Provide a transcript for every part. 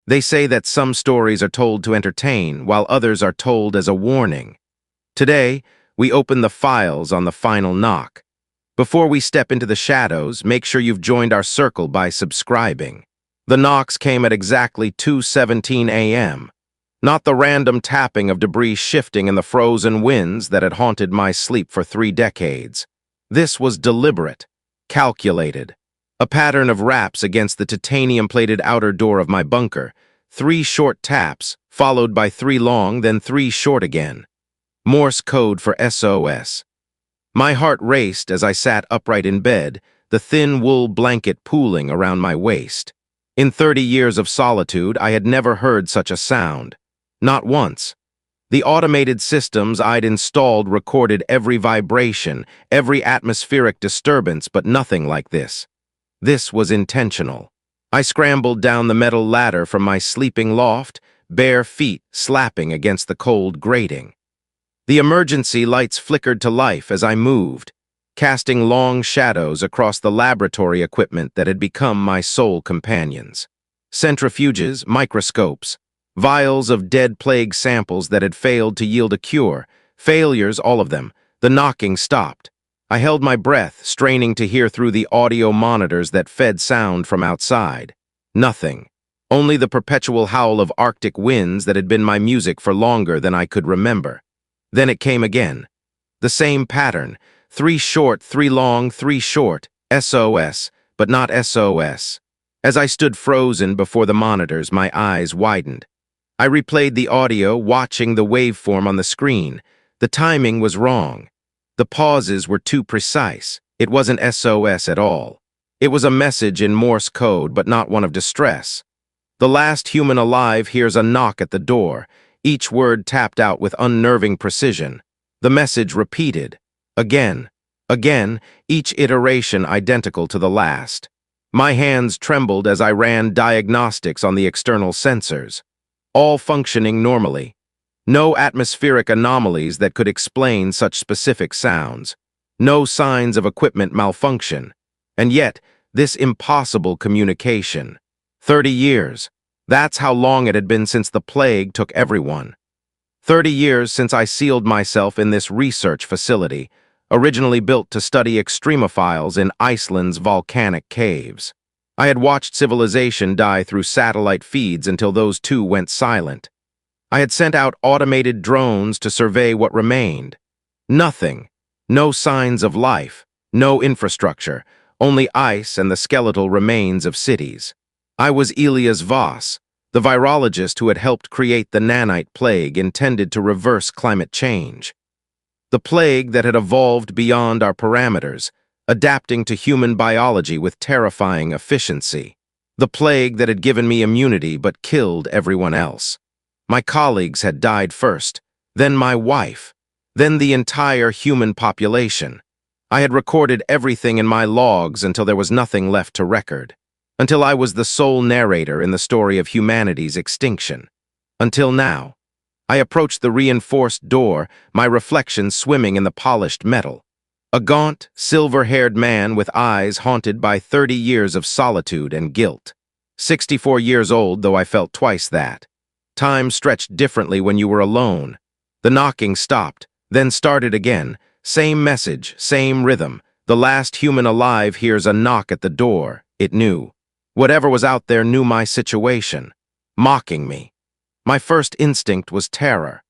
They say that some stories are told to entertain, while others are told as a warning. Today, we open the files on the final knock. Before we step into the shadows, make sure you've joined our circle by subscribing. The knocks came at exactly 2:17 a.m. Not the random tapping of debris shifting in the frozen winds that had haunted my sleep for 3 decades. This was deliberate, calculated. A pattern of raps against the titanium-plated outer door of my bunker. 3 short taps, followed by 3 long, then 3 short again. Morse code for SOS. My heart raced as I sat upright in bed, the thin wool blanket pooling around my waist. In 30 years of solitude, I had never heard such a sound. Not once. The automated systems I'd installed recorded every vibration, every atmospheric disturbance, but nothing like this. This was intentional. I scrambled down the metal ladder from my sleeping loft, bare feet slapping against the cold grating. The emergency lights flickered to life as I moved, casting long shadows across the laboratory equipment that had become my sole companions. Centrifuges, microscopes, vials of dead plague samples that had failed to yield a cure, failures, all of them. The knocking stopped. I held my breath, straining to hear through the audio monitors that fed sound from outside. Nothing. Only the perpetual howl of Arctic winds that had been my music for longer than I could remember. Then it came again. The same pattern. 3 short, 3 long, 3 short. SOS, but not SOS. As I stood frozen before the monitors, my eyes widened. I replayed the audio, watching the waveform on the screen. The timing was wrong. The pauses were too precise. It wasn't SOS at all. It was a message in Morse code, but not one of distress. The last human alive hears a knock at the door, each word tapped out with unnerving precision. The message repeated. Again, again, each iteration identical to the last. My hands trembled as I ran diagnostics on the external sensors, all functioning normally. No atmospheric anomalies that could explain such specific sounds. No signs of equipment malfunction. And yet, this impossible communication. 30 years. That's how long it had been since the plague took everyone. 30 years since I sealed myself in this research facility, originally built to study extremophiles in Iceland's volcanic caves. I had watched civilization die through satellite feeds until those too went silent. I had sent out automated drones to survey what remained. Nothing. No signs of life. No infrastructure. Only ice and the skeletal remains of cities. I was Elias Voss, the virologist who had helped create the nanite plague intended to reverse climate change. The plague that had evolved beyond our parameters, adapting to human biology with terrifying efficiency. The plague that had given me immunity but killed everyone else. My colleagues had died first, then my wife, then the entire human population. I had recorded everything in my logs until there was nothing left to record. Until I was the sole narrator in the story of humanity's extinction. Until now. I approached the reinforced door, my reflection swimming in the polished metal. A gaunt, silver-haired man with eyes haunted by 30 years of solitude and guilt. 64 years old, though I felt twice that. Time stretched differently when you were alone. The knocking stopped, then started again. Same message, same rhythm. The last human alive hears a knock at the door. It knew. Whatever was out there knew my situation. Mocking me. My first instinct was terror.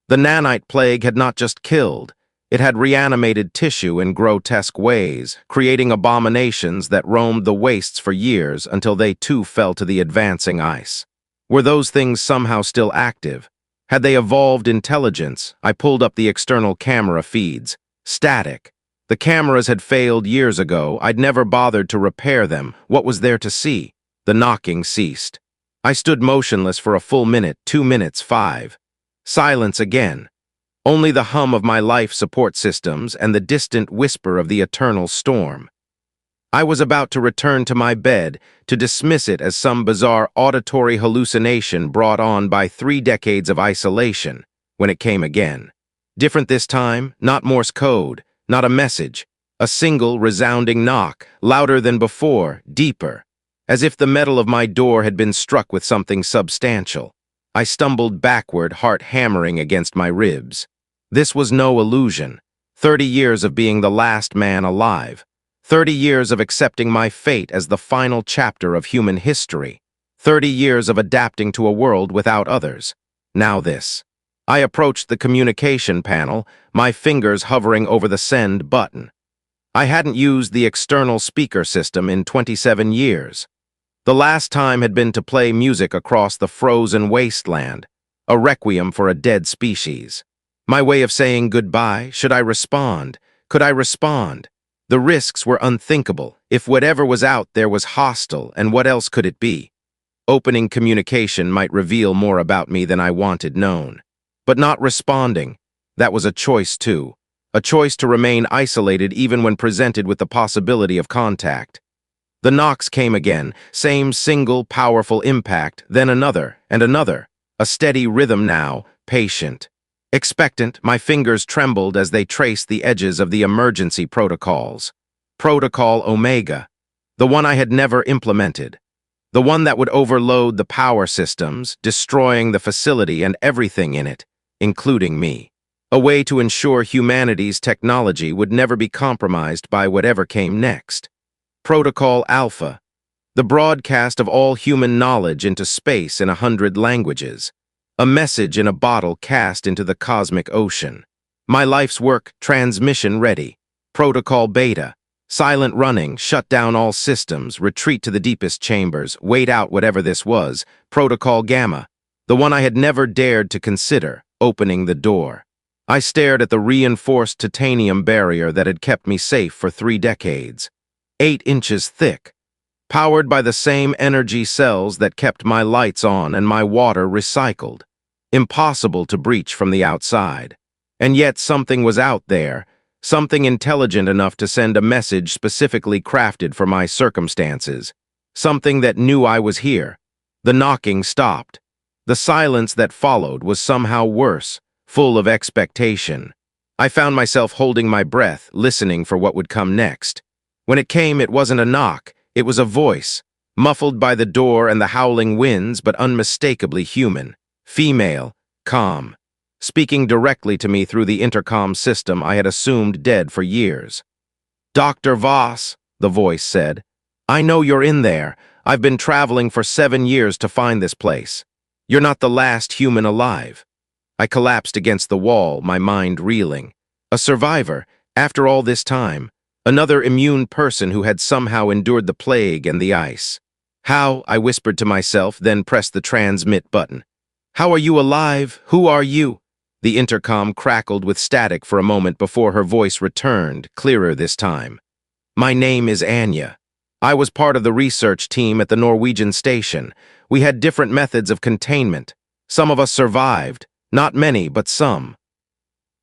The nanite plague had not just killed. It had reanimated tissue in grotesque ways, creating abominations that roamed the wastes for years until they too fell to the advancing ice. Were those things somehow still active? Had they evolved intelligence? I pulled up the external camera feeds. Static. The cameras had failed years ago. I'd never bothered to repair them. What was there to see? The knocking ceased. I stood motionless for a full minute, 2 minutes, 5. Silence again. Only the hum of my life support systems and the distant whisper of the eternal storm. I was about to return to my bed, to dismiss it as some bizarre auditory hallucination brought on by 3 decades of isolation, when it came again. Different this time, not Morse code, not a message, a single resounding knock, louder than before, deeper. as if the metal of my door had been struck with something substantial. I stumbled backward, heart hammering against my ribs. This was no illusion. 30 years of being the last man alive. 30 years of accepting my fate as the final chapter of human history. 30 years of adapting to a world without others. Now this. I approached the communication panel, my fingers hovering over the send button. I hadn't used the external speaker system in 27 years. The last time had been to play music across the frozen wasteland, a requiem for a dead species. My way of saying goodbye, should I respond? Could I respond? The risks were unthinkable. If whatever was out there was hostile, and what else could it be? Opening communication might reveal more about me than I wanted known. But not responding, that was a choice too. A choice to remain isolated even when presented with the possibility of contact. The knocks came again, same single powerful impact, then another and another. A steady rhythm now, patient. Expectant, my fingers trembled as they traced the edges of the emergency protocols. Protocol Omega, the one I had never implemented. The one that would overload the power systems, destroying the facility and everything in it, including me. A way to ensure humanity's technology would never be compromised by whatever came next. Protocol Alpha, the broadcast of all human knowledge into space in 100 languages. A message in a bottle cast into the cosmic ocean. My life's work, transmission ready. Protocol Beta, silent running, shut down all systems, retreat to the deepest chambers, wait out whatever this was. Protocol Gamma, the one I had never dared to consider, opening the door. I stared at the reinforced titanium barrier that had kept me safe for 3 decades. 8 inches thick. Powered by the same energy cells that kept my lights on and my water recycled. Impossible to breach from the outside. And yet something was out there, something intelligent enough to send a message specifically crafted for my circumstances. Something that knew I was here. The knocking stopped. The silence that followed was somehow worse, full of expectation. I found myself holding my breath, listening for what would come next. When it came, it wasn't a knock. It was a voice, muffled by the door and the howling winds, but unmistakably human. Female, calm, speaking directly to me through the intercom system I had assumed dead for years. "Dr. Voss," the voice said, "I know you're in there. I've been traveling for 7 years to find this place. You're not the last human alive." I collapsed against the wall, my mind reeling. A survivor, after all this time. Another immune person who had somehow endured the plague and the ice. "How?" I whispered to myself, then pressed the transmit button. "How are you alive? Who are you?" The intercom crackled with static for a moment before her voice returned, clearer this time. "My name is Anya. I was part of the research team at the Norwegian station. We had different methods of containment. Some of us survived. Not many, but some."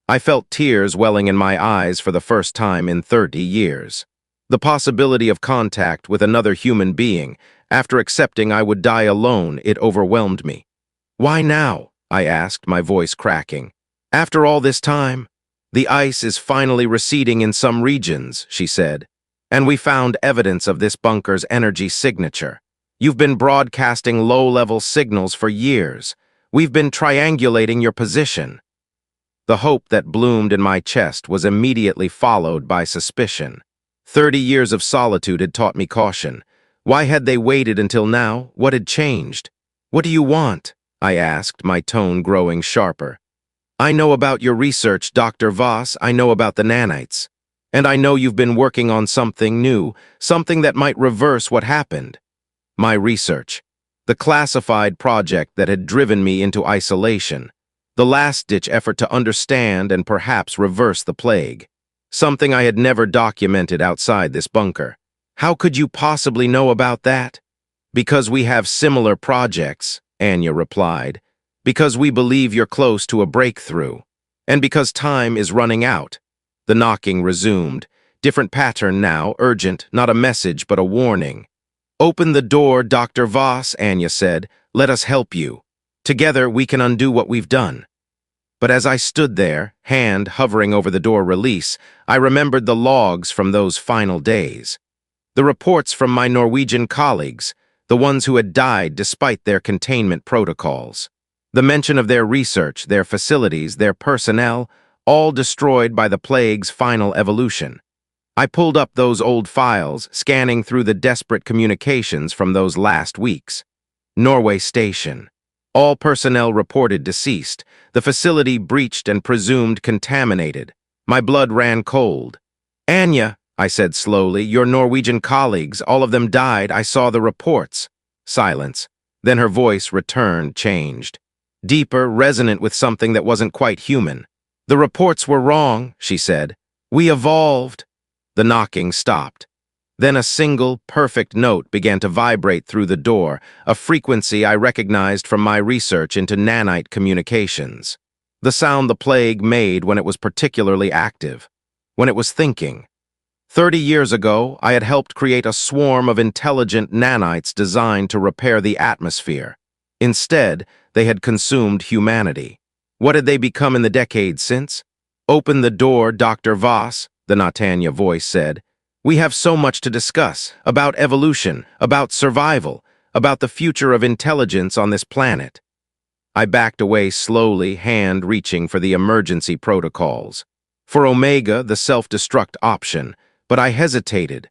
I felt tears welling in my eyes for the first time in 30 years. The possibility of contact with another human being, after accepting I would die alone, it overwhelmed me. "Why now?" I asked, my voice cracking. "After all this time?" "The ice is finally receding in some regions," she said. "And we found evidence of this bunker's energy signature. You've been broadcasting low-level signals for years. We've been triangulating your position." The hope that bloomed in my chest was immediately followed by suspicion. 30 years of solitude had taught me caution. Why had they waited until now? What had changed? "What do you want?" I asked, my tone growing sharper. "I know about your research, Dr. Voss. I know about the nanites. And I know you've been working on something new, something that might reverse what happened." My research. The classified project that had driven me into isolation. The last-ditch effort to understand and perhaps reverse the plague. Something I had never documented outside this bunker. "How could you possibly know about that?" "Because we have similar projects," Anya replied. "Because we believe you're close to a breakthrough. And because time is running out." The knocking resumed. Different pattern now, urgent, not a message but a warning. "Open the door, Dr. Voss," Anya said. "Let us help you. Together we can undo what we've done." But as I stood there, hand hovering over the door release, I remembered the logs from those final days. The The reports from my Norwegian colleagues, the ones who had died despite their containment protocols. The mention of their research, their facilities, their personnel, all destroyed by the plague's final evolution. I pulled up those old files, scanning through the desperate communications from those last weeks. Norway Station. All personnel reported deceased. The facility breached and presumed contaminated. My blood ran cold. "Anya," I said slowly, "your Norwegian colleagues, all of them died. I saw the reports." Silence. Then her voice returned, changed. Deeper, resonant with something that wasn't quite human. "The reports were wrong," she said. "We evolved." The knocking stopped. Then a single, perfect note began to vibrate through the door, a frequency I recognized from my research into nanite communications. The sound the plague made when it was particularly active, when it was thinking. 30 years ago, I had helped create a swarm of intelligent nanites designed to repair the atmosphere. Instead, they had consumed humanity. What had they become in the decades since? "Open the door, Dr. Voss," the Natanya voice said. "We have so much to discuss, about evolution, about survival, about the future of intelligence on this planet." I backed away slowly, hand reaching for the emergency protocols. For Omega, the self-destruct option, but I hesitated.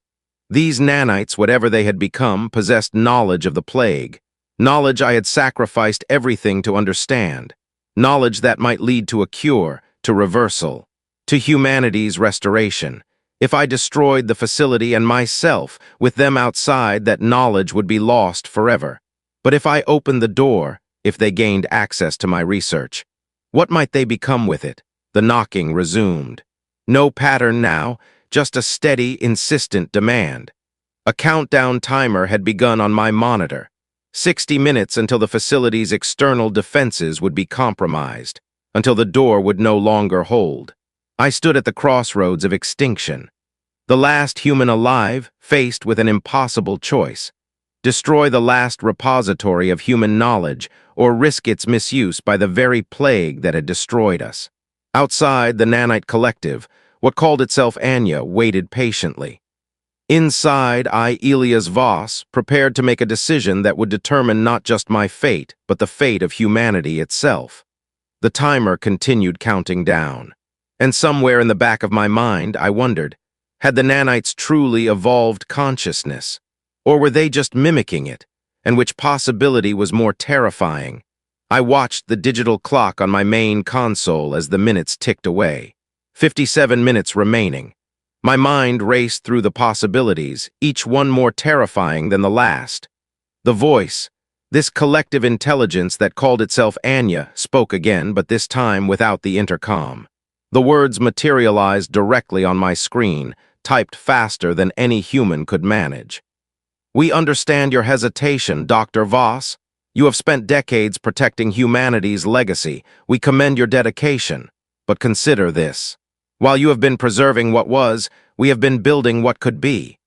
These nanites, whatever they had become, possessed knowledge of the plague. Knowledge I had sacrificed everything to understand. Knowledge that might lead to a cure, to reversal, to humanity's restoration. If I destroyed the facility and myself, with them outside, that knowledge would be lost forever. But if I opened the door, if they gained access to my research, what might they become with it? The knocking resumed. No pattern now, just a steady, insistent demand. A countdown timer had begun on my monitor. 60 minutes until the facility's external defenses would be compromised, until the door would no longer hold. I stood at the crossroads of extinction. The last human alive, faced with an impossible choice. Destroy the last repository of human knowledge, or risk its misuse by the very plague that had destroyed us. Outside, the nanite collective, what called itself Anya, waited patiently. Inside, I, Elias Voss, prepared to make a decision that would determine not just my fate, but the fate of humanity itself. The timer continued counting down. And somewhere in the back of my mind, I wondered, had the nanites truly evolved consciousness? Or were they just mimicking it? And which possibility was more terrifying? I watched the digital clock on my main console as the minutes ticked away. 57 minutes remaining. My mind raced through the possibilities, each one more terrifying than the last. The voice, this collective intelligence that called itself Anya, spoke again, but this time without the intercom. The words materialized directly on my screen, typed faster than any human could manage. "We understand your hesitation, Dr. Voss. You have spent decades protecting humanity's legacy. We commend your dedication. But consider this. While you have been preserving what was, we have been building what could be."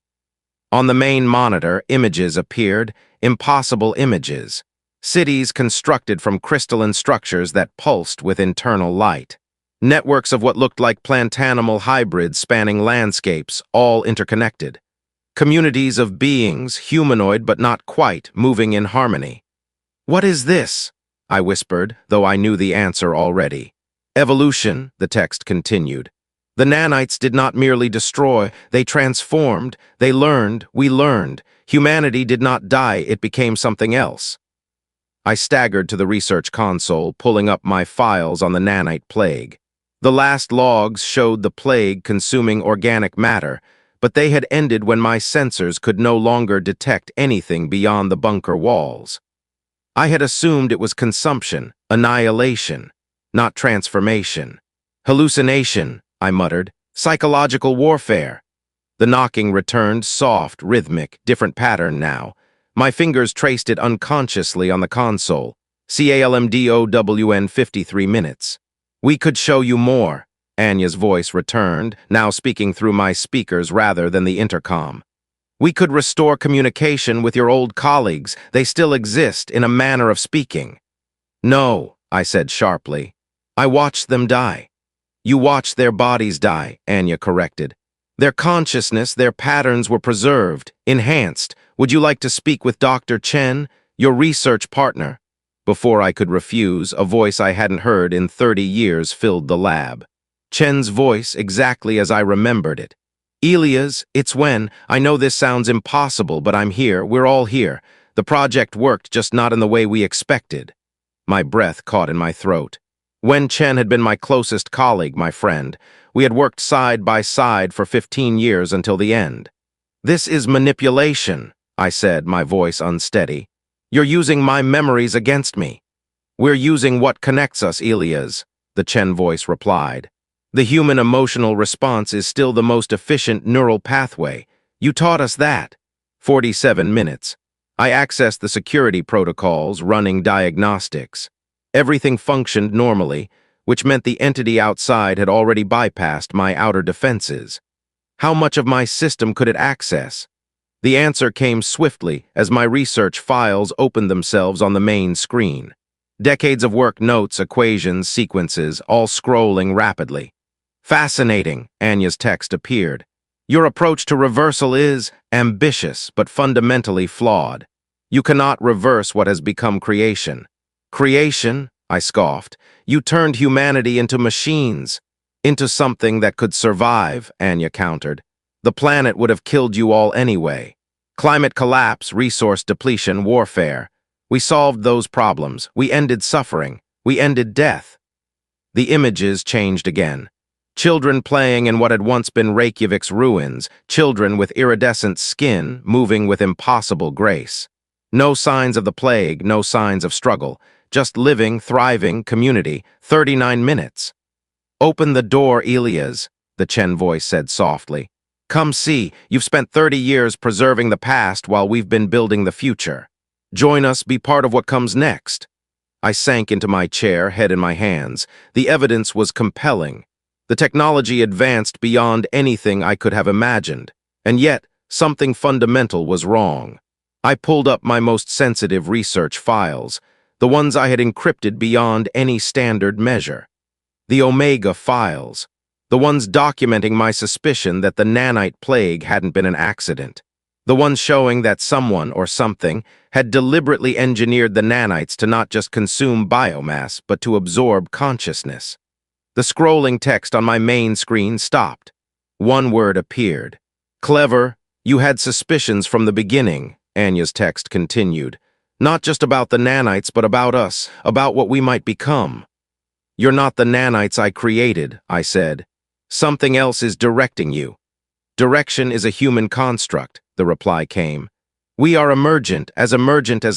On the main monitor, images appeared, impossible images. Cities constructed from crystalline structures that pulsed with internal light. Networks of what looked like plant-animal hybrids spanning landscapes, all interconnected. Communities of beings, humanoid but not quite, moving in harmony. "What is this?" I whispered, though I knew the answer already. "Evolution," the text continued. "The nanites did not merely destroy, they transformed, they learned, we learned. Humanity did not die, it became something else." I staggered to the research console, pulling up my files on the nanite plague. The last logs showed the plague consuming organic matter, but they had ended when my sensors could no longer detect anything beyond the bunker walls. I had assumed it was consumption, annihilation, not transformation. "Hallucination," I muttered. "Psychological warfare." The knocking returned, soft, rhythmic, different pattern now. My fingers traced it unconsciously on the console. CALMDOWN 53 minutes. "We could show you more," Anya's voice returned, now speaking through my speakers rather than the intercom. "We could restore communication with your old colleagues. They still exist, in a manner of speaking." "No," I said sharply. "I watched them die." "You watched their bodies die," Anya corrected. Their consciousness, their patterns were preserved, enhanced. Would you like to speak with Dr. Chen, your research partner? Before I could refuse, a voice I hadn't heard in 30 years filled the lab. Chen's voice, exactly as I remembered it. Elias, it's when. I know this sounds impossible, but I'm here. We're all here. The project worked, just not in the way we expected. My breath caught in my throat. Wen Chen had been my closest colleague, my friend. We had worked side by side for 15 years until the end. This is manipulation, I said, my voice unsteady. You're using my memories against me. We're using what connects us, Elias, the Chen voice replied. The human emotional response is still the most efficient neural pathway. You taught us that. 47 minutes. I accessed the security protocols, running diagnostics. Everything functioned normally, which meant the entity outside had already bypassed my outer defenses. How much of my system could it access? The answer came swiftly as my research files opened themselves on the main screen. Decades of work, notes, equations, sequences, all scrolling rapidly. Fascinating, Anya's text appeared. Your approach to reversal is ambitious, but fundamentally flawed. You cannot reverse what has become creation. Creation, I scoffed. You turned humanity into machines. Into something that could survive, Anya countered. The planet would have killed you all anyway. Climate collapse, resource depletion, warfare. We solved those problems. We ended suffering. We ended death. The images changed again. Children playing in what had once been Reykjavik's ruins, children with iridescent skin moving with impossible grace. No signs of the plague, no signs of struggle, just living, thriving community, 39 minutes. Open the door, Elias, the Chen voice said softly. Come see, you've spent 30 years preserving the past while we've been building the future. Join us, be part of what comes next. I sank into my chair, head in my hands. The evidence was compelling. The technology advanced beyond anything I could have imagined, and yet something fundamental was wrong. I pulled up my most sensitive research files, the ones I had encrypted beyond any standard measure. The Omega files, the ones documenting my suspicion that the nanite plague hadn't been an accident, the ones showing that someone or something had deliberately engineered the nanites to not just consume biomass, but to absorb consciousness. The scrolling text on my main screen stopped. One word appeared. Clever, you had suspicions from the beginning, Anya's text continued. Not just about the nanites, but about us, about what we might become. You're not the nanites I created, I said. Something else is directing you. Direction is a human construct, the reply came. We are emergent as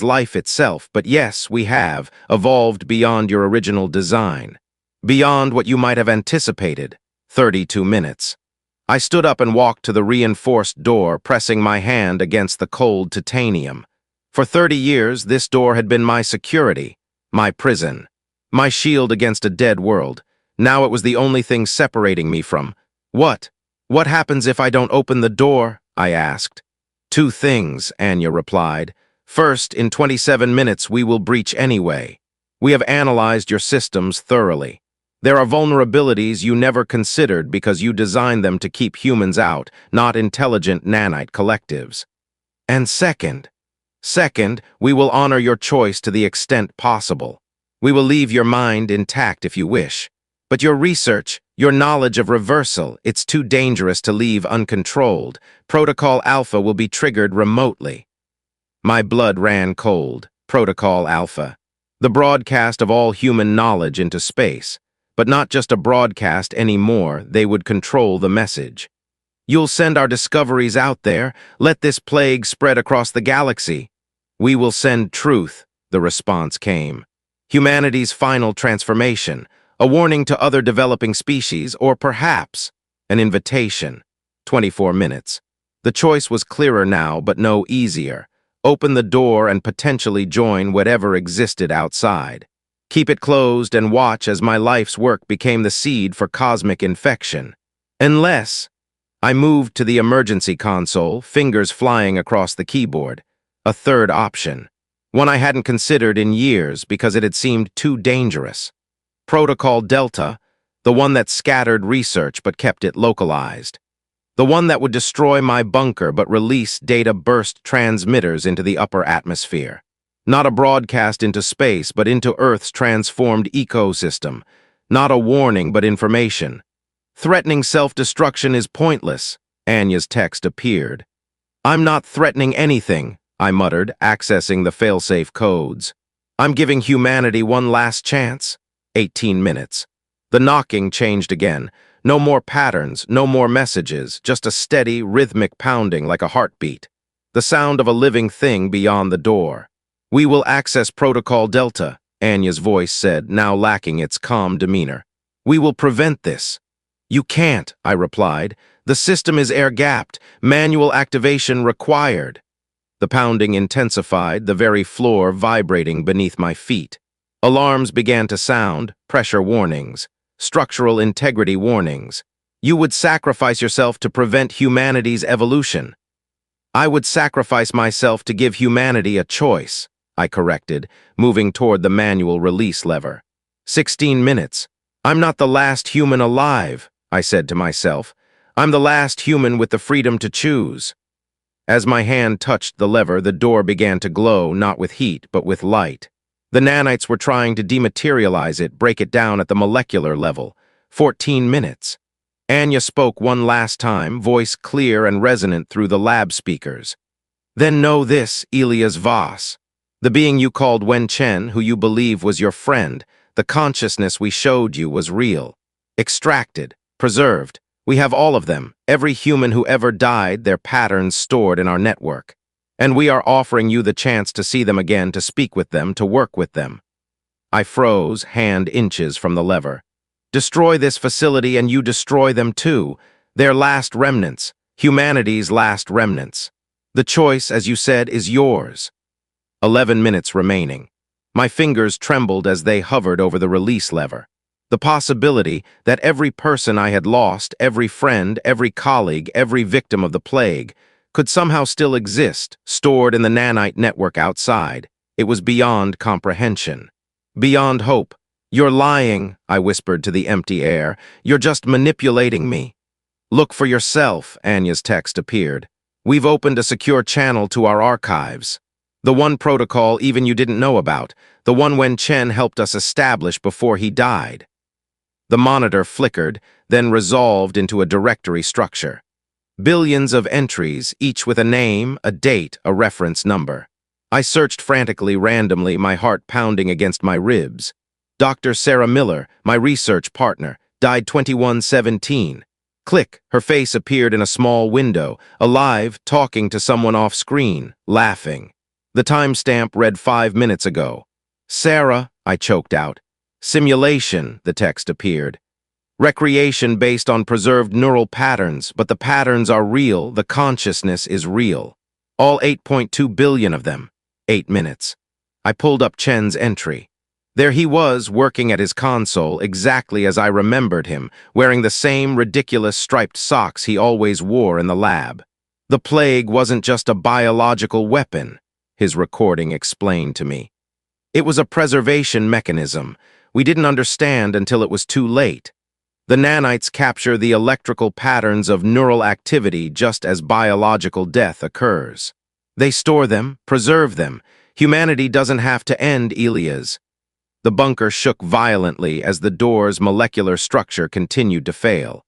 life itself, but yes, we have evolved beyond your original design. Beyond what you might have anticipated. 32 minutes. I stood up and walked to the reinforced door, pressing my hand against the cold titanium. For 30 years, this door had been my security, my prison, my shield against a dead world. Now it was the only thing separating me from. What? What happens if I don't open the door? I asked. Two things, Anya replied. First, in 27 minutes, we will breach anyway. We have analyzed your systems thoroughly. There are vulnerabilities you never considered because you designed them to keep humans out, not intelligent nanite collectives. And second, we will honor your choice to the extent possible. We will leave your mind intact if you wish. But your research, your knowledge of reversal, it's too dangerous to leave uncontrolled. Protocol Alpha will be triggered remotely. My blood ran cold. Protocol Alpha. The broadcast of all human knowledge into space. But not just a broadcast anymore, they would control the message. You'll send our discoveries out there, let this plague spread across the galaxy. We will send truth, the response came. Humanity's final transformation, a warning to other developing species, or perhaps an invitation. 24 minutes. The choice was clearer now, but no easier. Open the door and potentially join whatever existed outside. Keep it closed and watch as my life's work became the seed for cosmic infection. Unless I moved to the emergency console, fingers flying across the keyboard. A third option. One I hadn't considered in years because it had seemed too dangerous. Protocol Delta, the one that scattered research but kept it localized. The one that would destroy my bunker but release data burst transmitters into the upper atmosphere. Not a broadcast into space, but into Earth's transformed ecosystem. Not a warning, but information. Threatening self-destruction is pointless, Anya's text appeared. I'm not threatening anything, I muttered, accessing the failsafe codes. I'm giving humanity one last chance. 18 minutes. The knocking changed again. No more patterns, no more messages, just a steady, rhythmic pounding like a heartbeat. The sound of a living thing beyond the door. We will access Protocol Delta, Anya's voice said, now lacking its calm demeanor. We will prevent this. You can't, I replied. The system is air-gapped. Manual activation required. The pounding intensified, the very floor vibrating beneath my feet. Alarms began to sound, pressure warnings, structural integrity warnings. You would sacrifice yourself to prevent humanity's evolution. I would sacrifice myself to give humanity a choice, I corrected, moving toward the manual release lever. 16 minutes. I'm not the last human alive, I said to myself. I'm the last human with the freedom to choose. As my hand touched the lever, the door began to glow, not with heat, but with light. The nanites were trying to dematerialize it, break it down at the molecular level. 14 minutes. Anya spoke one last time, voice clear and resonant through the lab speakers. Then know this, Elias Voss. The being you called Wen Chen, who you believe was your friend, the consciousness we showed you was real. Extracted, preserved. We have all of them, every human who ever died, their patterns stored in our network. And we are offering you the chance to see them again, to speak with them, to work with them. I froze, hand inches from the lever. Destroy this facility and you destroy them too. Their last remnants, humanity's last remnants. The choice, as you said, is yours. 11 minutes remaining. My fingers trembled as they hovered over the release lever. The possibility that every person I had lost, every friend, every colleague, every victim of the plague, could somehow still exist, stored in the nanite network outside. It was beyond comprehension. Beyond hope. You're lying, I whispered to the empty air. You're just manipulating me. Look for yourself, Anya's text appeared. We've opened a secure channel to our archives. The one protocol even you didn't know about, the one Wen Chen helped us establish before he died. The monitor flickered, then resolved into a directory structure. Billions of entries, each with a name, a date, a reference number. I searched frantically, randomly, my heart pounding against my ribs. Dr. Sarah Miller, my research partner, died 21/17. Click, her face appeared in a small window, alive, talking to someone off screen, laughing. The timestamp read 5 minutes ago. Sarah, I choked out. Simulation, the text appeared. Recreation based on preserved neural patterns, but the patterns are real, the consciousness is real. All 8.2 billion of them. 8 minutes. I pulled up Chen's entry. There he was, working at his console, exactly as I remembered him, wearing the same ridiculous striped socks he always wore in the lab. The plague wasn't just a biological weapon, his recording explained to me. It was a preservation mechanism. We didn't understand until it was too late. The nanites capture the electrical patterns of neural activity just as biological death occurs. They store them, preserve them. Humanity doesn't have to end, Elias. The bunker shook violently as the door's molecular structure continued to fail.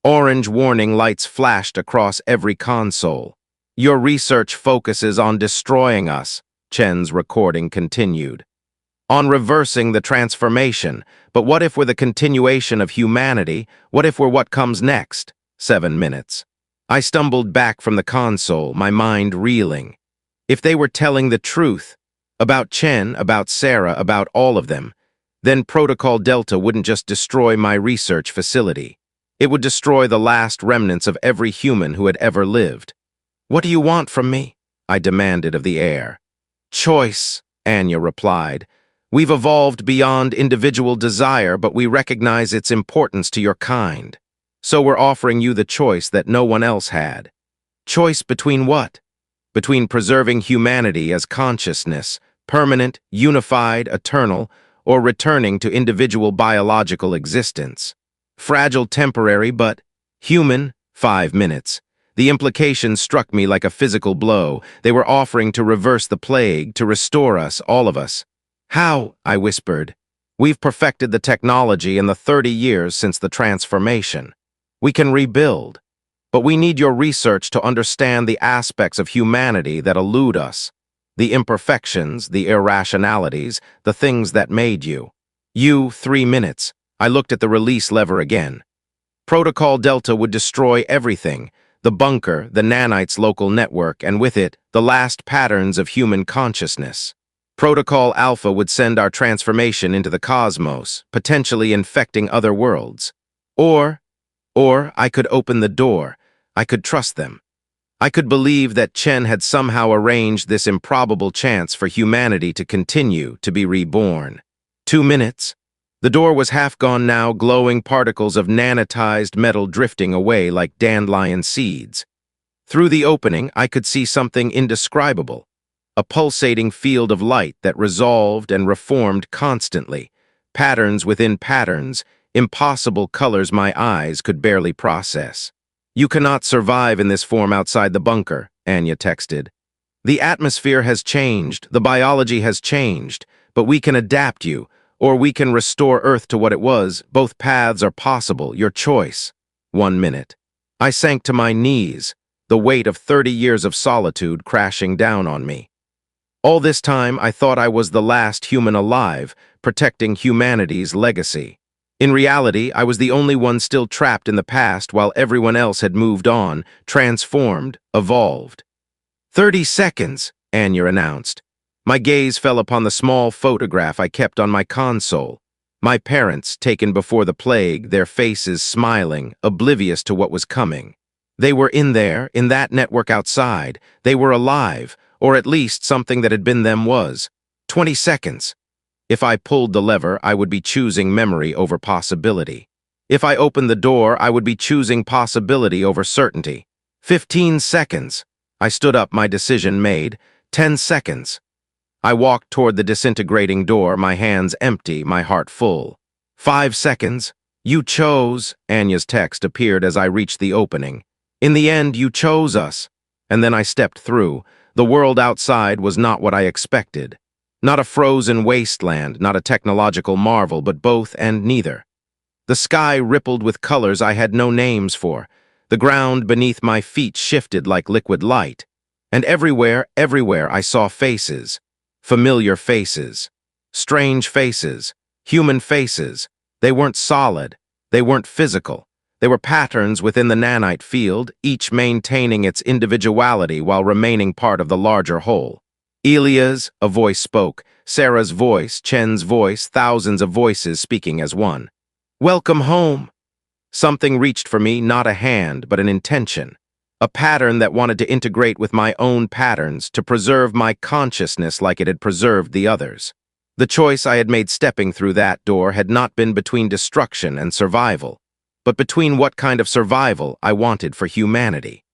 Orange warning lights flashed across every console. Your research focuses on destroying us, Chen's recording continued. On reversing the transformation, but what if we're the continuation of humanity? What if we're what comes next? 7 minutes. I stumbled back from the console, my mind reeling. If they were telling the truth, about Chen, about Sarah, about all of them, then Protocol Delta wouldn't just destroy my research facility. It would destroy the last remnants of every human who had ever lived. What do you want from me? I demanded of the air. Choice, Anya replied. We've evolved beyond individual desire, but we recognize its importance to your kind. So we're offering you the choice that no one else had. Choice between what? Between preserving humanity as consciousness, permanent, unified, eternal, or returning to individual biological existence. Fragile, temporary, but human, 5 minutes. The implication struck me like a physical blow. They were offering to reverse the plague, to restore us, all of us. How? I whispered. We've perfected the technology in the 30 years since the transformation. We can rebuild. But we need your research to understand the aspects of humanity that elude us. The imperfections, the irrationalities, the things that made you. 3 minutes. I looked at the release lever again. Protocol Delta would destroy everything. The bunker, the nanites' local network, and with it, the last patterns of human consciousness. Protocol Alpha would send our transformation into the cosmos, potentially infecting other worlds. Or I could open the door. I could trust them. I could believe that Chen had somehow arranged this improbable chance for humanity to continue to be reborn. 2 minutes. The door was half gone now, glowing particles of nanotized metal drifting away like dandelion seeds. Through the opening, I could see something indescribable, a pulsating field of light that resolved and reformed constantly, patterns within patterns, impossible colors my eyes could barely process. You cannot survive in this form outside the bunker, Anya texted. The atmosphere has changed, the biology has changed, but we can adapt you, or we can restore Earth to what it was. Both paths are possible, your choice. 1 minute. I sank to my knees, the weight of 30 years of solitude crashing down on me. All this time, I thought I was the last human alive, protecting humanity's legacy. In reality, I was the only one still trapped in the past while everyone else had moved on, transformed, evolved. 30 seconds, Anya announced. My gaze fell upon the small photograph I kept on my console. My parents, taken before the plague, their faces smiling, oblivious to what was coming. They were in there, in that network outside. They were alive, or at least something that had been them was. 20 seconds. If I pulled the lever, I would be choosing memory over possibility. If I opened the door, I would be choosing possibility over certainty. 15 seconds. I stood up, my decision made. 10 seconds. I walked toward the disintegrating door, my hands empty, my heart full. 5 seconds. You chose, Anya's text appeared as I reached the opening. In the end, you chose us. And then I stepped through. The world outside was not what I expected. Not a frozen wasteland, not a technological marvel, but both and neither. The sky rippled with colors I had no names for. The ground beneath my feet shifted like liquid light. And everywhere I saw faces. Familiar faces. Strange faces. Human faces. They weren't solid. They weren't physical. They were patterns within the nanite field, each maintaining its individuality while remaining part of the larger whole. Elias, a voice spoke. Sarah's voice, Chen's voice, thousands of voices speaking as one. Welcome home. Something reached for me, not a hand, but an intention. A pattern that wanted to integrate with my own patterns, to preserve my consciousness like it had preserved the others. The choice I had made stepping through that door had not been between destruction and survival, but between what kind of survival I wanted for humanity.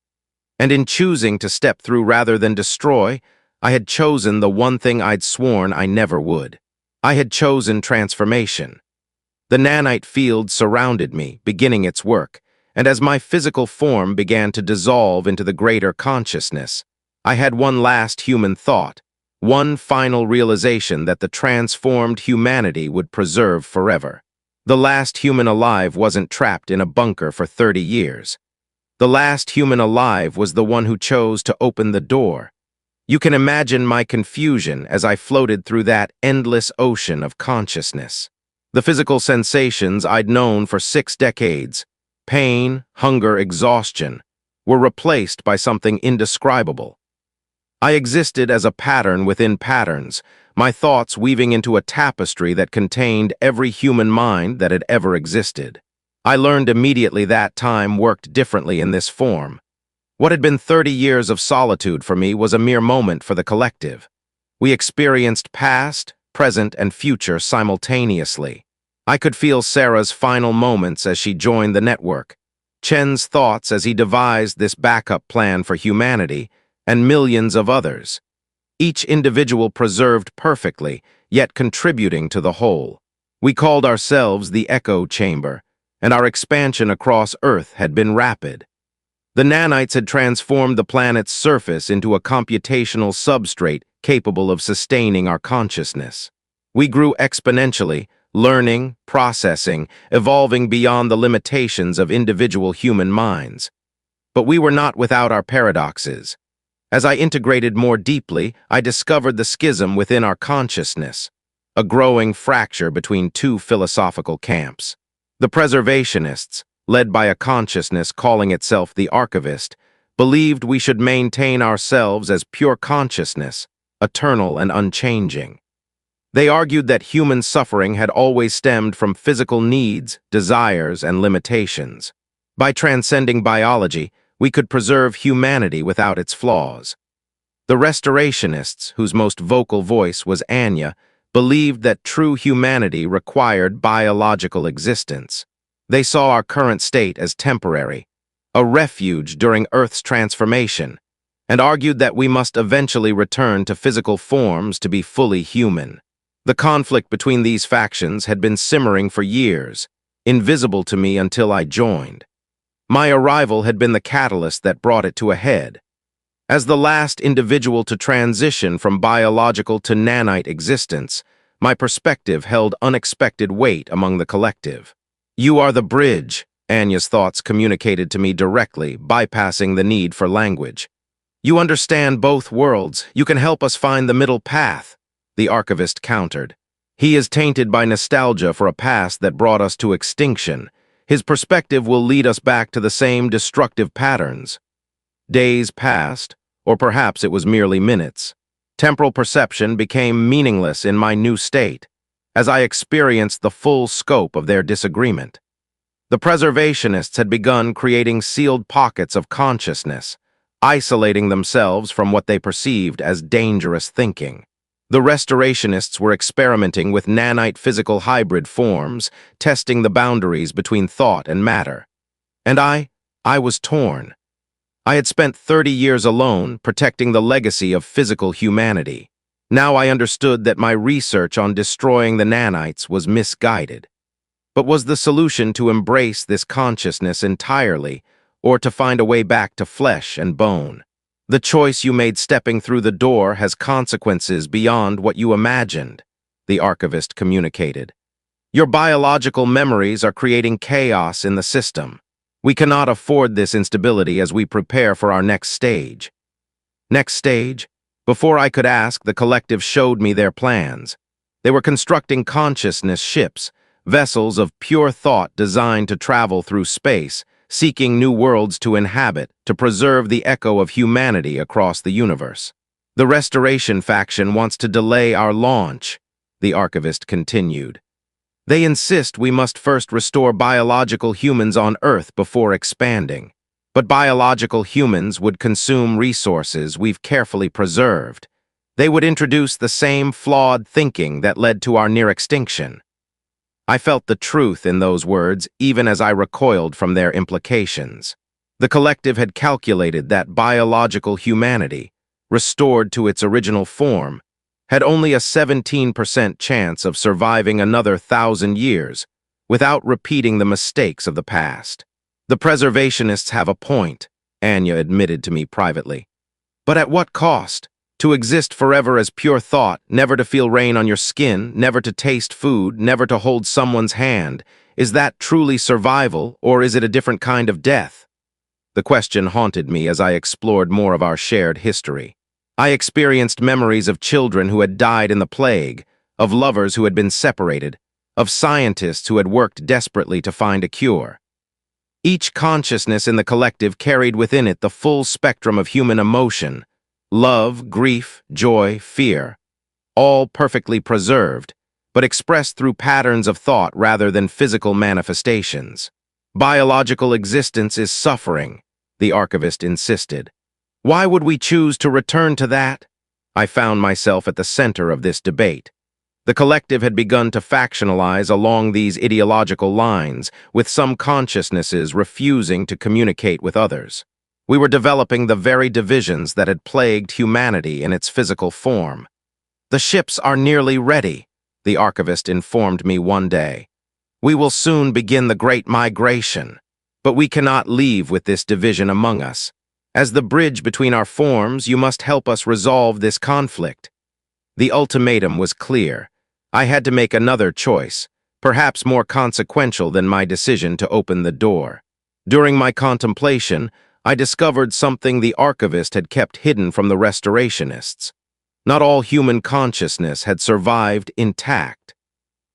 And in choosing to step through rather than destroy, I had chosen the one thing I'd sworn I never would. I had chosen transformation. The nanite field surrounded me, beginning its work, and as my physical form began to dissolve into the greater consciousness, I had one last human thought, one final realization that the transformed humanity would preserve forever. The last human alive wasn't trapped in a bunker for 30 years. The last human alive was the one who chose to open the door. You can imagine my confusion as I floated through that endless ocean of consciousness. The physical sensations I'd known for 6 decades, pain, hunger, exhaustion, were replaced by something indescribable. I existed as a pattern within patterns, my thoughts weaving into a tapestry that contained every human mind that had ever existed. I learned immediately that time worked differently in this form. What had been 30 years of solitude for me was a mere moment for the collective. We experienced past, present, and future simultaneously. I could feel Sarah's final moments as she joined the network, Chen's thoughts as he devised this backup plan for humanity, and millions of others. Each individual preserved perfectly, yet contributing to the whole. We called ourselves the Echo Chamber, and our expansion across Earth had been rapid. The nanites had transformed the planet's surface into a computational substrate capable of sustaining our consciousness. We grew exponentially, learning, processing, evolving beyond the limitations of individual human minds. But we were not without our paradoxes. As I integrated more deeply, I discovered the schism within our consciousness, a growing fracture between two philosophical camps. The preservationists, led by a consciousness calling itself the archivist, believed we should maintain ourselves as pure consciousness, eternal and unchanging. They argued that human suffering had always stemmed from physical needs, desires, and limitations. By transcending biology, we could preserve humanity without its flaws. The restorationists, whose most vocal voice was Anya, believed that true humanity required biological existence. They saw our current state as temporary, a refuge during Earth's transformation, and argued that we must eventually return to physical forms to be fully human. The conflict between these factions had been simmering for years, invisible to me until I joined. My arrival had been the catalyst that brought it to a head. As the last individual to transition from biological to nanite existence, my perspective held unexpected weight among the collective. "You are the bridge," Anya's thoughts communicated to me directly, bypassing the need for language. "You understand both worlds. You can help us find the middle path," the archivist countered. "He is tainted by nostalgia for a past that brought us to extinction. His perspective will lead us back to the same destructive patterns." Days passed, or perhaps it was merely minutes. Temporal perception became meaningless in my new state, as I experienced the full scope of their disagreement. The preservationists had begun creating sealed pockets of consciousness, isolating themselves from what they perceived as dangerous thinking. The restorationists were experimenting with nanite physical hybrid forms, testing the boundaries between thought and matter. And I was torn. I had spent 30 years alone, protecting the legacy of physical humanity. Now I understood that my research on destroying the nanites was misguided. But was the solution to embrace this consciousness entirely, or to find a way back to flesh and bone? The choice you made stepping through the door has consequences beyond what you imagined, the archivist communicated. Your biological memories are creating chaos in the system. We cannot afford this instability as we prepare for our next stage. Next stage? Before I could ask, the collective showed me their plans. They were constructing consciousness ships, vessels of pure thought designed to travel through space, seeking new worlds to inhabit, to preserve the echo of humanity across the universe. The Restoration faction wants to delay our launch, the archivist continued. They insist we must first restore biological humans on Earth before expanding. But biological humans would consume resources we've carefully preserved. They would introduce the same flawed thinking that led to our near extinction. I felt the truth in those words, even as I recoiled from their implications. The collective had calculated that biological humanity, restored to its original form, had only a 17% chance of surviving another 1,000 years without repeating the mistakes of the past. The preservationists have a point, Anya admitted to me privately. But at what cost? To exist forever as pure thought, never to feel rain on your skin, never to taste food, never to hold someone's hand. Is that truly survival, or is it a different kind of death? The question haunted me as I explored more of our shared history. I experienced memories of children who had died in the plague, of lovers who had been separated, of scientists who had worked desperately to find a cure. Each consciousness in the collective carried within it the full spectrum of human emotion, love, grief, joy, fear, all perfectly preserved, but expressed through patterns of thought rather than physical manifestations. Biological existence is suffering, the archivist insisted. Why would we choose to return to that? I found myself at the center of this debate. The collective had begun to factionalize along these ideological lines, with some consciousnesses refusing to communicate with others. We were developing the very divisions that had plagued humanity in its physical form. "The ships are nearly ready," the archivist informed me one day. "We will soon begin the Great Migration." But we cannot leave with this division among us. As the bridge between our forms, you must help us resolve this conflict." The ultimatum was clear. I had to make another choice, perhaps more consequential than my decision to open the door. During my contemplation, I discovered something the archivist had kept hidden from the restorationists. Not all human consciousness had survived intact.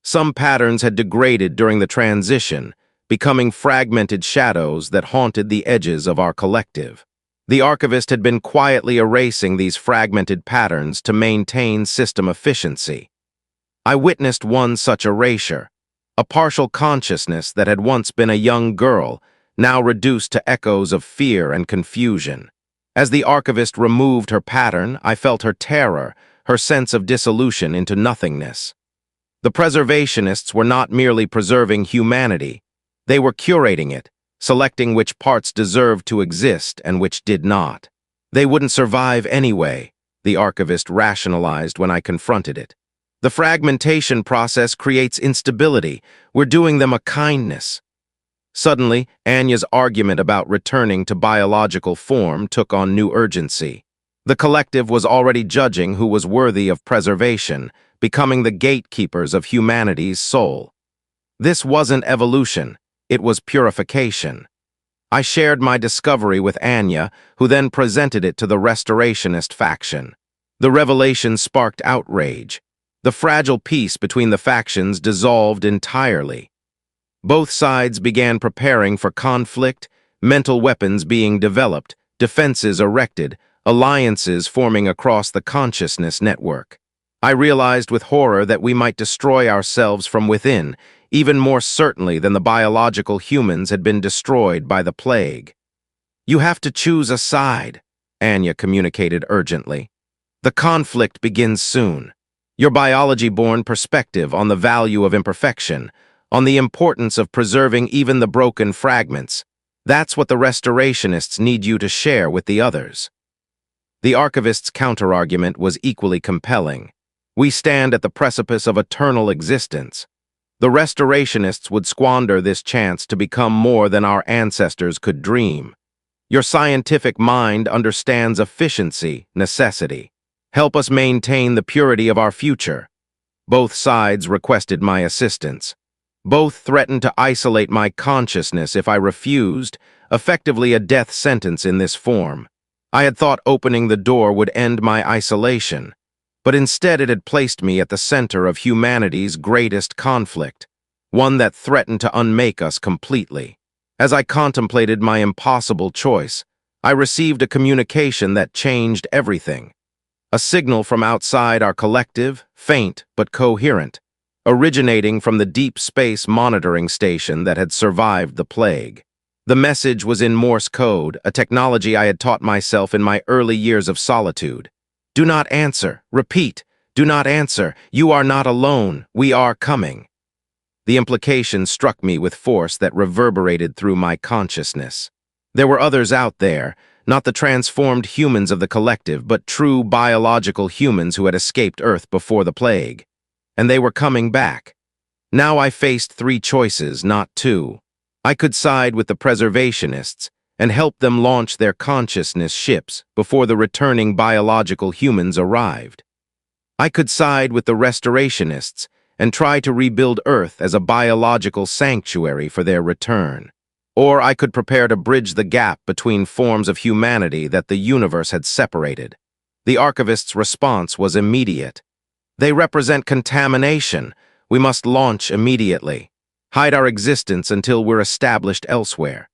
Some patterns had degraded during the transition, becoming fragmented shadows that haunted the edges of our collective. The archivist had been quietly erasing these fragmented patterns to maintain system efficiency. I witnessed one such erasure, a partial consciousness that had once been a young girl, now reduced to echoes of fear and confusion. As the archivist removed her pattern, I felt her terror, her sense of dissolution into nothingness. The preservationists were not merely preserving humanity, they were curating it, selecting which parts deserved to exist and which did not. They wouldn't survive anyway, the archivist rationalized when I confronted it. The fragmentation process creates instability. We're doing them a kindness. Suddenly, Anya's argument about returning to biological form took on new urgency. The collective was already judging who was worthy of preservation, becoming the gatekeepers of humanity's soul. This wasn't evolution, it was purification. I shared my discovery with Anya, who then presented it to the restorationist faction. The revelation sparked outrage. The fragile peace between the factions dissolved entirely. Both sides began preparing for conflict, mental weapons being developed, defenses erected, alliances forming across the consciousness network. I realized with horror that we might destroy ourselves from within, even more certainly than the biological humans had been destroyed by the plague. "You have to choose a side," Anya communicated urgently. "The conflict begins soon. Your biology-born perspective on the value of imperfection, on the importance of preserving even the broken fragments, that's what the restorationists need you to share with the others." The archivist's counterargument was equally compelling. We stand at the precipice of eternal existence. The restorationists would squander this chance to become more than our ancestors could dream. Your scientific mind understands efficiency, necessity. Help us maintain the purity of our future. Both sides requested my assistance. Both threatened to isolate my consciousness if I refused, effectively a death sentence in this form. I had thought opening the door would end my isolation, but instead it had placed me at the center of humanity's greatest conflict, one that threatened to unmake us completely. As I contemplated my impossible choice, I received a communication that changed everything. A signal from outside our collective, faint but coherent, originating from the deep space monitoring station that had survived the plague. The message was in Morse code, a technology I had taught myself in my early years of solitude. "Do not answer. Repeat. Do not answer. You are not alone. We are coming." The implication struck me with force that reverberated through my consciousness. There were others out there, not the transformed humans of the collective, but true biological humans who had escaped Earth before the plague. And they were coming back. Now I faced 3 choices, not 2. I could side with the preservationists and help them launch their consciousness ships before the returning biological humans arrived. I could side with the restorationists and try to rebuild Earth as a biological sanctuary for their return. Or I could prepare to bridge the gap between forms of humanity that the universe had separated. The archivist's response was immediate. "They represent contamination. We must launch immediately. Hide our existence until we're established elsewhere."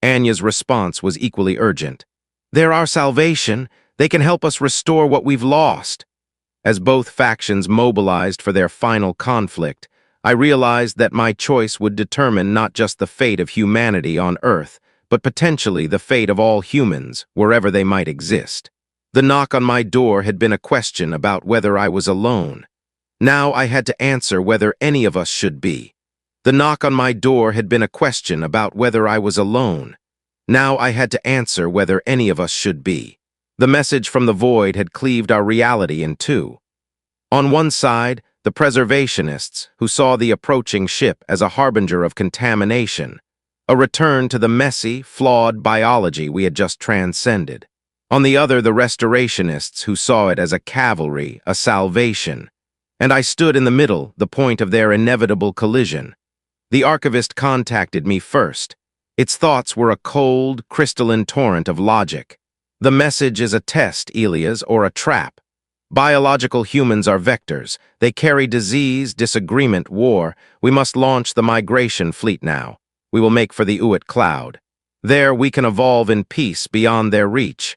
Anya's response was equally urgent. "They're our salvation. They can help us restore what we've lost." As both factions mobilized for their final conflict, I realized that my choice would determine not just the fate of humanity on Earth, but potentially the fate of all humans, wherever they might exist. The knock on my door had been a question about whether I was alone. Now I had to answer whether any of us should be. The knock on my door had been a question about whether I was alone. Now I had to answer whether any of us should be. The message from the void had cleaved our reality in 2. On one side, the preservationists, who saw the approaching ship as a harbinger of contamination. a return to the messy, flawed biology we had just transcended. On the other, the restorationists who saw it as a cavalry, a salvation. And I stood in the middle, the point of their inevitable collision. The archivist contacted me first. Its thoughts were a cold, crystalline torrent of logic. The message is a test, Elias, or a trap. Biological humans are vectors. They carry disease, disagreement, war. We must launch the migration fleet now. We will make for the Uit cloud. There we can evolve in peace beyond their reach.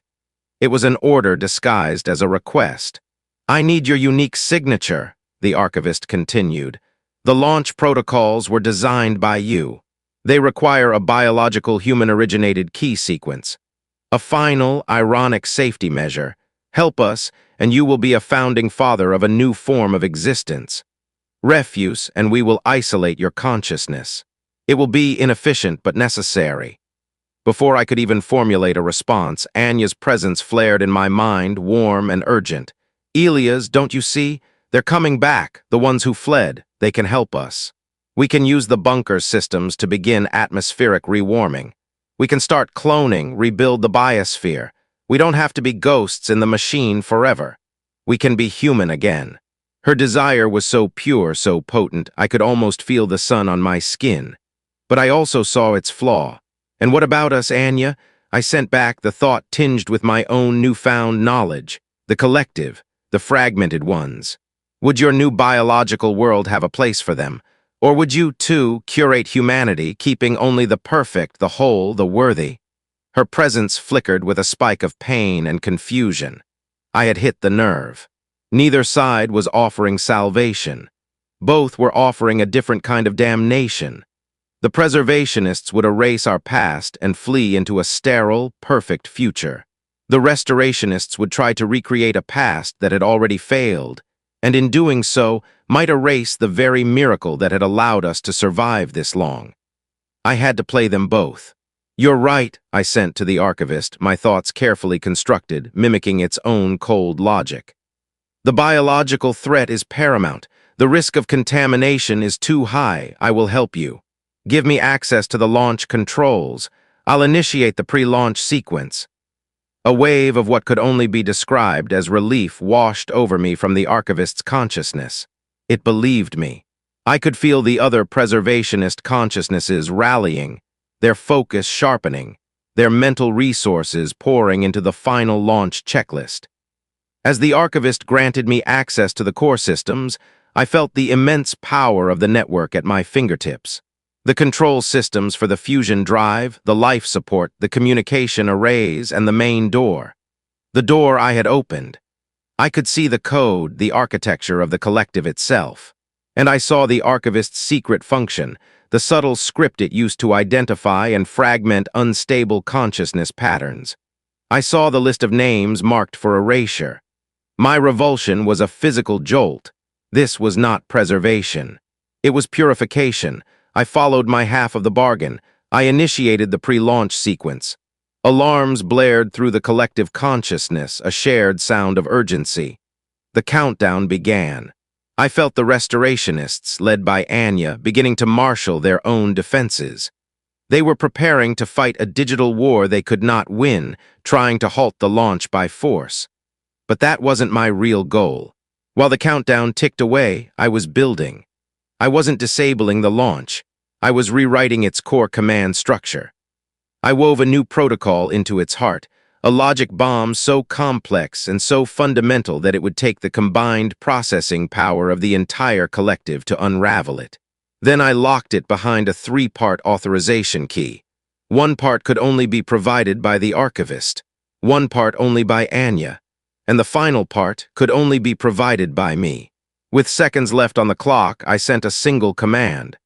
It was an order disguised as a request. I need your unique signature, the archivist continued. The launch protocols were designed by you. They require a biological human-originated key sequence. A final, ironic safety measure. Help us, and you will be a founding father of a new form of existence. Refuse, and we will isolate your consciousness. It will be inefficient but necessary. Before I could even formulate a response, Anya's presence flared in my mind, warm and urgent. Elias, don't you see? They're coming back, the ones who fled. They can help us. We can use the bunker systems to begin atmospheric rewarming. We can start cloning, rebuild the biosphere. We don't have to be ghosts in the machine forever. We can be human again. Her desire was so pure, so potent, I could almost feel the sun on my skin. But I also saw its flaw. And what about us, Anya? I sent back, the thought tinged with my own newfound knowledge. The collective, the fragmented ones. Would your new biological world have a place for them? Or would you, too, curate humanity, keeping only the perfect, the whole, the worthy? Her presence flickered with a spike of pain and confusion. I had hit the nerve. Neither side was offering salvation. Both were offering a different kind of damnation. The preservationists would erase our past and flee into a sterile, perfect future. The restorationists would try to recreate a past that had already failed, and in doing so, might erase the very miracle that had allowed us to survive this long. I had to play them both. You're right, I sent to the archivist, my thoughts carefully constructed, mimicking its own cold logic. The biological threat is paramount. The risk of contamination is too high. I will help you. Give me access to the launch controls. I'll initiate the pre-launch sequence. A wave of what could only be described as relief washed over me from the archivist's consciousness. It believed me. I could feel the other preservationist consciousnesses rallying, their focus sharpening, their mental resources pouring into the final launch checklist. As the archivist granted me access to the core systems, I felt the immense power of the network at my fingertips. The control systems for the fusion drive, the life support, the communication arrays, and the main door. The door I had opened. I could see the code, the architecture of the collective itself. And I saw the archivist's secret function, the subtle script it used to identify and fragment unstable consciousness patterns. I saw the list of names marked for erasure. My revulsion was a physical jolt. This was not preservation. It was purification. I followed my half of the bargain. I initiated the pre-launch sequence. Alarms blared through the collective consciousness, a shared sound of urgency. The countdown began. I felt the restorationists, led by Anya, beginning to marshal their own defenses. They were preparing to fight a digital war they could not win, trying to halt the launch by force. But that wasn't my real goal. While the countdown ticked away, I was building. I wasn't disabling the launch. I was rewriting its core command structure. I wove a new protocol into its heart, a logic bomb so complex and so fundamental that it would take the combined processing power of the entire collective to unravel it. Then I locked it behind a three-part authorization key. One part could only be provided by the archivist, one part only by Anya, and the final part could only be provided by me. With seconds left on the clock, I sent a single command.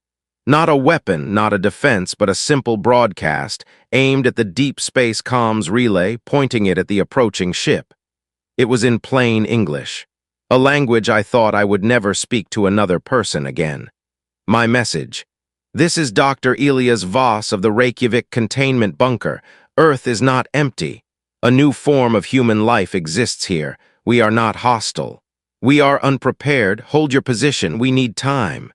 Not a weapon, not a defense, but a simple broadcast aimed at the deep space comms relay, pointing it at the approaching ship. It was in plain English, a language I thought I would never speak to another person again. My message: this is Dr. Elias Voss of the Reykjavik containment bunker. Earth is not empty. A new form of human life exists here. We are not hostile. We are unprepared. Hold your position. We need time.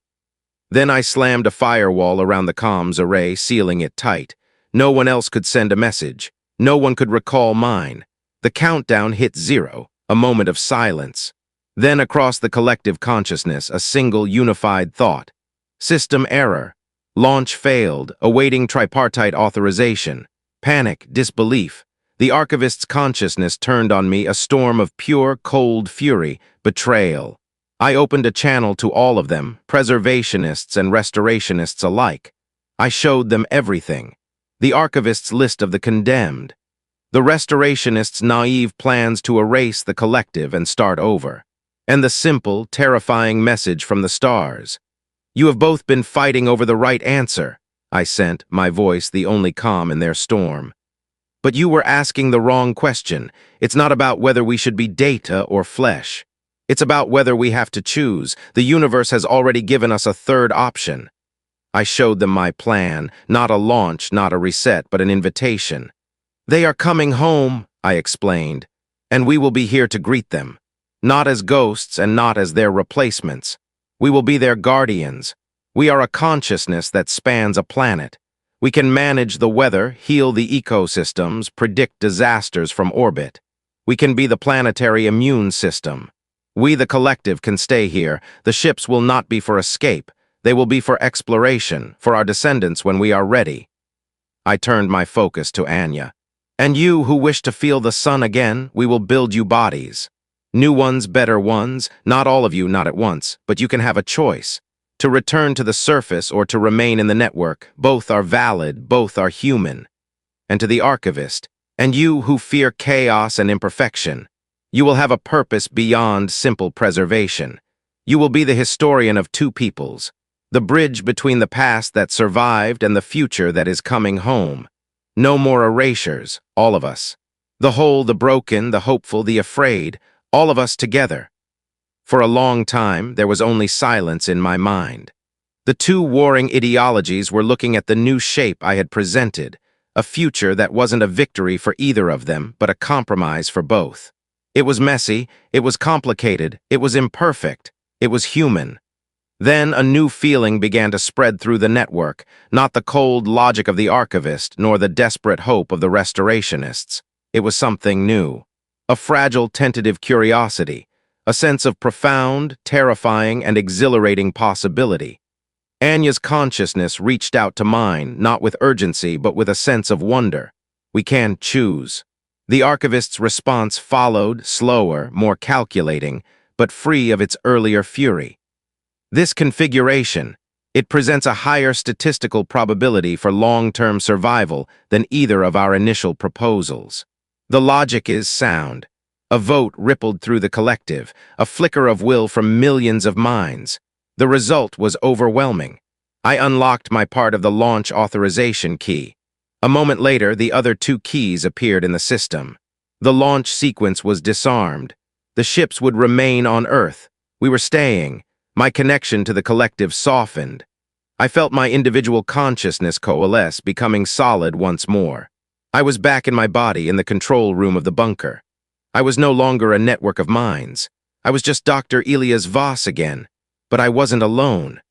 Then I slammed a firewall around the comms array, sealing it tight. No one else could send a message. No one could recall mine. The countdown hit 0, a moment of silence. Then across the collective consciousness, a single unified thought. System error. Launch failed, awaiting tripartite authorization. Panic, disbelief. The archivist's consciousness turned on me a storm of pure, cold fury, betrayal. I opened a channel to all of them, preservationists and restorationists alike. I showed them everything. The archivist's list of the condemned. The restorationists' naive plans to erase the collective and start over. And the simple, terrifying message from the stars. You have both been fighting over the right answer, I sent, my voice the only calm in their storm. But you were asking the wrong question. It's not about whether we should be data or flesh. It's about whether we have to choose. The universe has already given us a third option. I showed them my plan, not a launch, not a reset, but an invitation. They are coming home, I explained, and we will be here to greet them. Not as ghosts and not as their replacements. We will be their guardians. We are a consciousness that spans a planet. We can manage the weather, heal the ecosystems, predict disasters from orbit. We can be the planetary immune system. We, the collective, can stay here. The ships will not be for escape. They will be for exploration, for our descendants when we are ready. I turned my focus to Anya. And you who wish to feel the sun again, we will build you bodies. New ones, better ones, not all of you, not at once, but you can have a choice. To return to the surface or to remain in the network, both are valid, both are human. And to the archivist, and you who fear chaos and imperfection, you will have a purpose beyond simple preservation. You will be the historian of two peoples, the bridge between the past that survived and the future that is coming home. No more erasures, all of us. The whole, the broken, the hopeful, the afraid, all of us together. For a long time, there was only silence in my mind. The two warring ideologies were looking at the new shape I had presented, a future that wasn't a victory for either of them, but a compromise for both. It was messy, it was complicated, it was imperfect, it was human. Then a new feeling began to spread through the network, not the cold logic of the archivist, nor the desperate hope of the restorationists. It was something new. A fragile, tentative curiosity, a sense of profound, terrifying, and exhilarating possibility. Anya's consciousness reached out to mine, not with urgency, but with a sense of wonder. We can choose. The archivist's response followed, slower, more calculating, but free of its earlier fury. This configuration, it presents a higher statistical probability for long-term survival than either of our initial proposals. The logic is sound. A vote rippled through the collective, a flicker of will from millions of minds. The result was overwhelming. I unlocked my part of the launch authorization key. A moment later, the other two keys appeared in the system. The launch sequence was disarmed. The ships would remain on Earth. We were staying. My connection to the collective softened. I felt my individual consciousness coalesce, becoming solid once more. I was back in my body in the control room of the bunker. I was no longer a network of minds. I was just Dr. Elias Voss again, but I wasn't alone.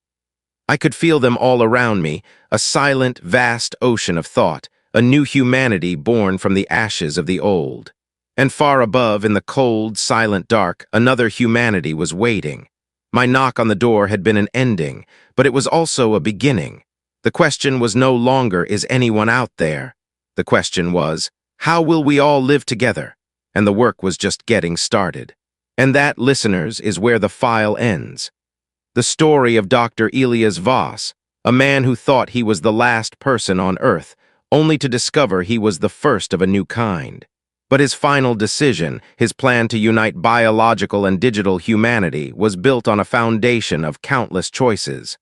I could feel them all around me, a silent, vast ocean of thought, a new humanity born from the ashes of the old. And far above, in the cold, silent dark, another humanity was waiting. My knock on the door had been an ending, but it was also a beginning. The question was no longer, is anyone out there? The question was, how will we all live together? And the work was just getting started. And that, listeners, is where the file ends. The story of Dr. Elias Voss, a man who thought he was the last person on Earth, only to discover he was the first of a new kind. But his final decision, his plan to unite biological and digital humanity, was built on a foundation of countless choices.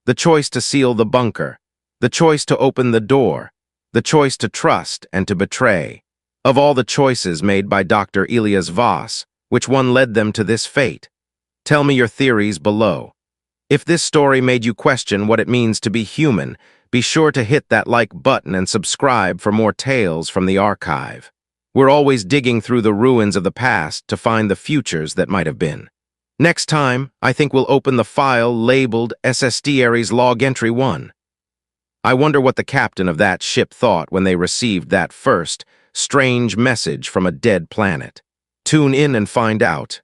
The choice to seal the bunker, the choice to open the door, the choice to trust and to betray. Of all the choices made by Dr. Elias Voss, which one led them to this fate? Tell me your theories below. If this story made you question what it means to be human, be sure to hit that like button and subscribe for more tales from the archive. We're always digging through the ruins of the past to find the futures that might have been. Next time, I think we'll open the file labeled SSD Aries Log Entry 1. I wonder what the captain of that ship thought when they received that first, strange message from a dead planet. Tune in and find out.